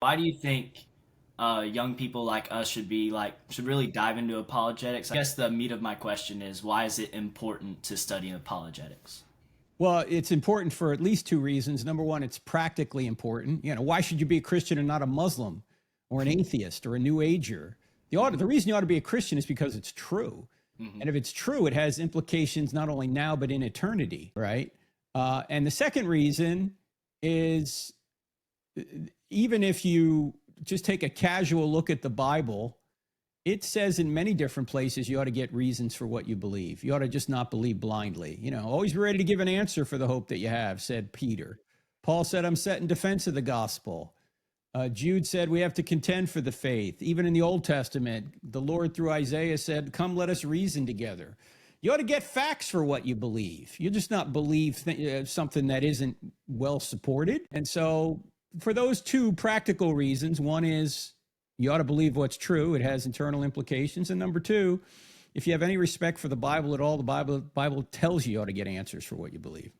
Why do you think young people like us should really dive into apologetics? I guess the meat of my question is why is it important to study apologetics? Well, it's important for at least two reasons. Number one, it's practically important. Why should you be a Christian and not a Muslim or an atheist or a New Ager? The reason you ought to be a Christian is because it's true. Hmm. And if it's true, it has implications not only now, but in eternity, right? And the second reason is even if you just take a casual look at the Bible, it says in many different places you ought to get reasons for what you believe. You ought to just not believe blindly. Always be ready to give an answer for the hope that you have, said Peter. Paul said, I'm set in defense of the gospel. Jude said, we have to contend for the faith. Even in the Old Testament, the Lord through Isaiah said, come, let us reason together. You ought to get facts for what you believe. You just not believe something that isn't well supported. And so for those two practical reasons, one is you ought to believe what's true. It has internal implications. And number two, if you have any respect for the Bible at all, the Bible tells you you ought to get answers for what you believe.